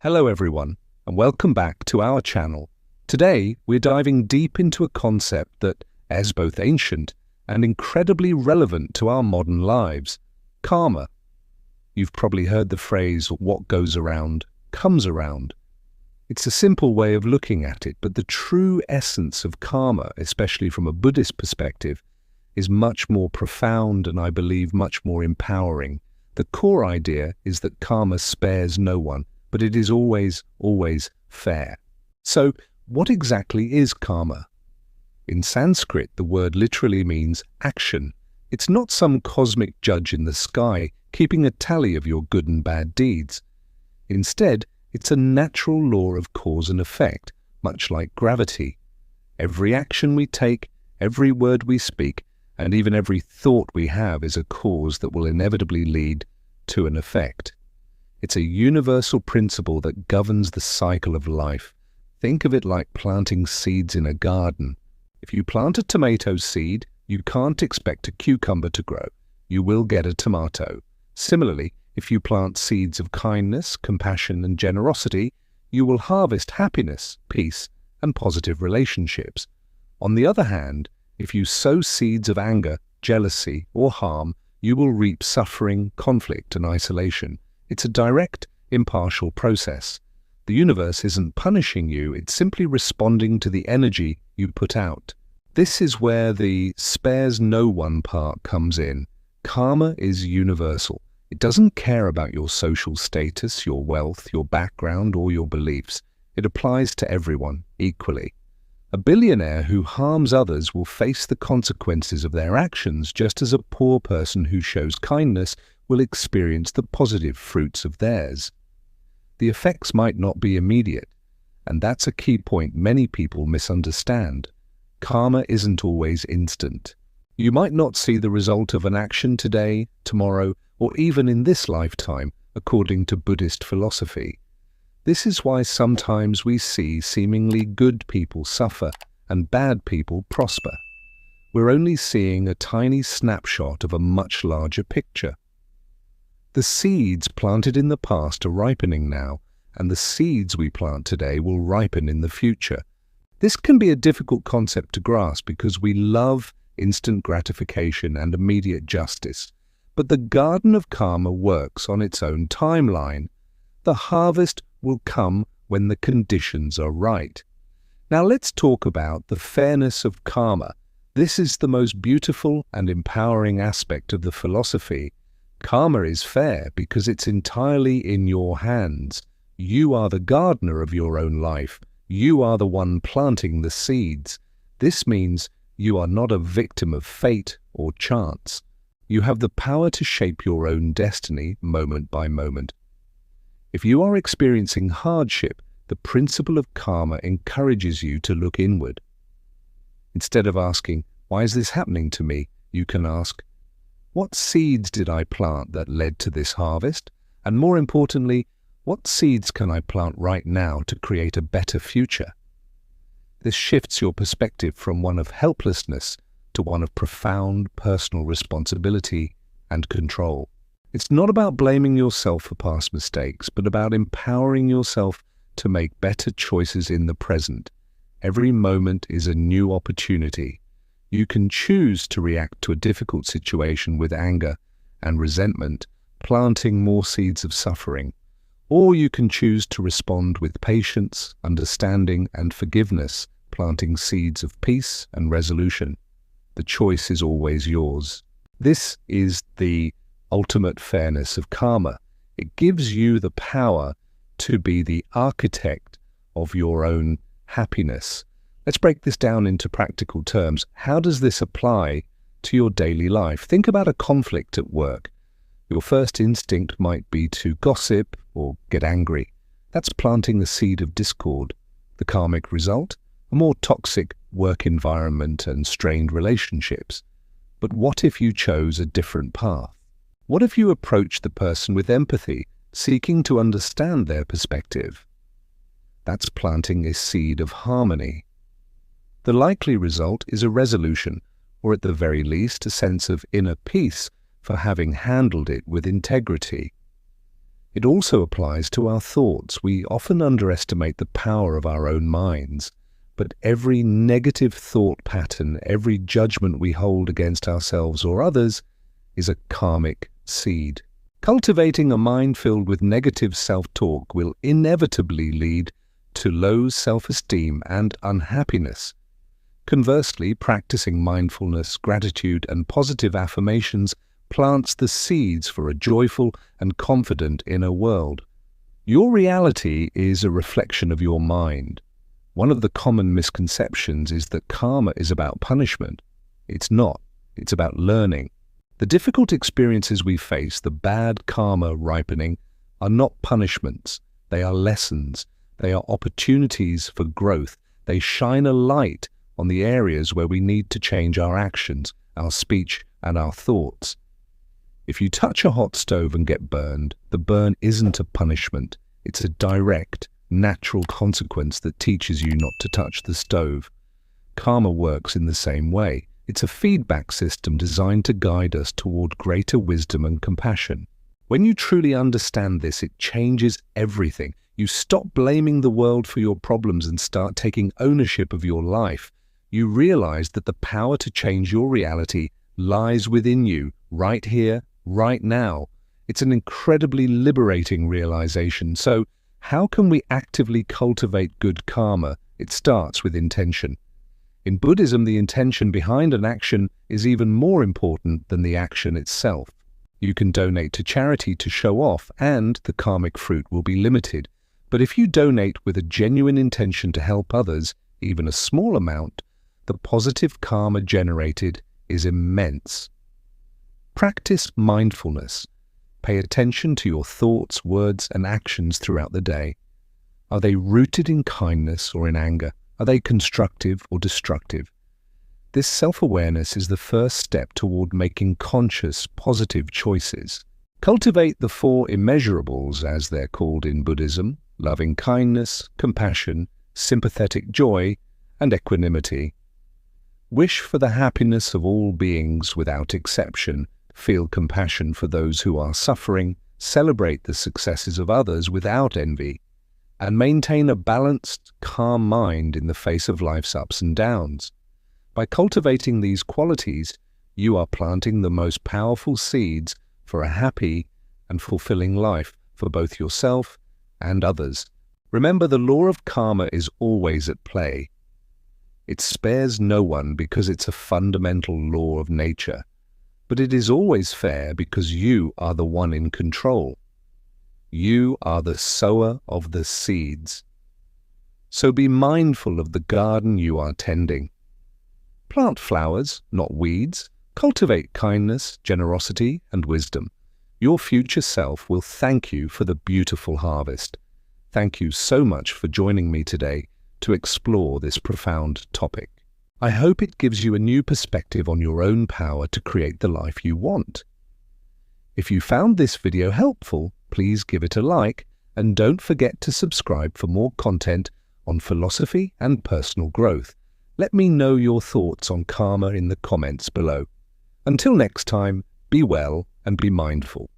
Hello everyone, and welcome back to our channel. Today, we're diving deep into a concept that is both ancient and incredibly relevant to our modern lives: karma. You've probably heard the phrase, "what goes around, comes around." It's a simple way of looking at it, but the true essence of karma, especially from a Buddhist perspective, is much more profound and I believe much more empowering. The core idea is that karma spares no one, but it is always fair. So, what exactly is karma? In Sanskrit, the word literally means action. It's not some cosmic judge in the sky keeping a tally of your good and bad deeds. Instead, it's a natural law of cause and effect, much like gravity. Every action we take, every word we speak, and even every thought we have is a cause that will inevitably lead to an effect. It's a universal principle that governs the cycle of life. Think of it like planting seeds in a garden. If you plant a tomato seed, you can't expect a cucumber to grow. You will get a tomato. Similarly, if you plant seeds of kindness, compassion, and generosity, you will harvest happiness, peace, and positive relationships. On the other hand, if you sow seeds of anger, jealousy, or harm, you will reap suffering, conflict, and isolation. It's a direct, impartial process. The universe isn't punishing you, it's simply responding to the energy you put out. This is where the spares no one part comes in. Karma is universal. It doesn't care about your social status, your wealth, your background, or your beliefs. It applies to everyone equally. A billionaire who harms others will face the consequences of their actions, just as a poor person who shows kindness will experience the positive fruits of theirs. The effects might not be immediate, and that's a key point many people misunderstand. Karma isn't always instant. You might not see the result of an action today, tomorrow, or even in this lifetime, according to Buddhist philosophy. This is why sometimes we see seemingly good people suffer and bad people prosper. We're only seeing a tiny snapshot of a much larger picture. The seeds planted in the past are ripening now, and the seeds we plant today will ripen in the future. This can be a difficult concept to grasp because we love instant gratification and immediate justice. But the garden of karma works on its own timeline. The harvest will come when the conditions are right. Now let's talk about the fairness of karma. This is the most beautiful and empowering aspect of the philosophy. Karma is fair because it's entirely in your hands. You are the gardener of your own life. You are the one planting the seeds. This means you are not a victim of fate or chance. You have the power to shape your own destiny moment by moment. If you are experiencing hardship, the principle of karma encourages you to look inward. Instead of asking, "Why is this happening to me?" you can ask, "What seeds did I plant that led to this harvest?" And more importantly, what seeds can I plant right now to create a better future? This shifts your perspective from one of helplessness to one of profound personal responsibility and control. It's not about blaming yourself for past mistakes, but about empowering yourself to make better choices in the present. Every moment is a new opportunity. You can choose to react to a difficult situation with anger and resentment, planting more seeds of suffering. Or you can choose to respond with patience, understanding, and forgiveness, planting seeds of peace and resolution. The choice is always yours. This is the ultimate fairness of karma. It gives you the power to be the architect of your own happiness. Let's break this down into practical terms. How does this apply to your daily life? Think about a conflict at work. Your first instinct might be to gossip or get angry. That's planting the seed of discord. The karmic result? A more toxic work environment and strained relationships. But what if you chose a different path? What if you approached the person with empathy, seeking to understand their perspective? That's planting a seed of harmony. The likely result is a resolution, or at the very least a sense of inner peace for having handled it with integrity. It also applies to our thoughts. We often underestimate the power of our own minds, but every negative thought pattern, every judgment we hold against ourselves or others is a karmic seed. Cultivating a mind filled with negative self-talk will inevitably lead to low self-esteem and unhappiness. Conversely, practicing mindfulness, gratitude, and positive affirmations plants the seeds for a joyful and confident inner world. Your reality is a reflection of your mind. One of the common misconceptions is that karma is about punishment. It's not. It's about learning. The difficult experiences we face, the bad karma ripening, are not punishments. They are lessons. They are opportunities for growth. They shine a light on the areas where we need to change our actions, our speech, and our thoughts. If you touch a hot stove and get burned, the burn isn't a punishment. It's a direct, natural consequence that teaches you not to touch the stove. Karma works in the same way. It's a feedback system designed to guide us toward greater wisdom and compassion. When you truly understand this, it changes everything. You stop blaming the world for your problems and start taking ownership of your life. You realize that the power to change your reality lies within you, right here, right now. It's an incredibly liberating realization. So, how can we actively cultivate good karma? It starts with intention. In Buddhism, the intention behind an action is even more important than the action itself. You can donate to charity to show off, and the karmic fruit will be limited. But if you donate with a genuine intention to help others, even a small amount, the positive karma generated is immense. Practice mindfulness. Pay attention to your thoughts, words, and actions throughout the day. Are they rooted in kindness or in anger? Are they constructive or destructive? This self-awareness is the first step toward making conscious, positive choices. Cultivate the 4 immeasurables, as they're called in Buddhism: loving kindness, compassion, sympathetic joy, and equanimity. Wish for the happiness of all beings without exception. Feel compassion for those who are suffering. Celebrate the successes of others without envy. And maintain a balanced, calm mind in the face of life's ups and downs. By cultivating these qualities, you are planting the most powerful seeds for a happy and fulfilling life for both yourself and others. Remember, the law of karma is always at play. It spares no one because it's a fundamental law of nature, but it is always fair because you are the one in control. You are the sower of the seeds. So be mindful of the garden you are tending. Plant flowers, not weeds. Cultivate kindness, generosity, and wisdom. Your future self will thank you for the beautiful harvest. Thank you so much for joining me today to explore this profound topic. I hope it gives you a new perspective on your own power to create the life you want. If you found this video helpful, please give it a like, and don't forget to subscribe for more content on philosophy and personal growth. Let me know your thoughts on karma in the comments below. Until next time, be well and be mindful.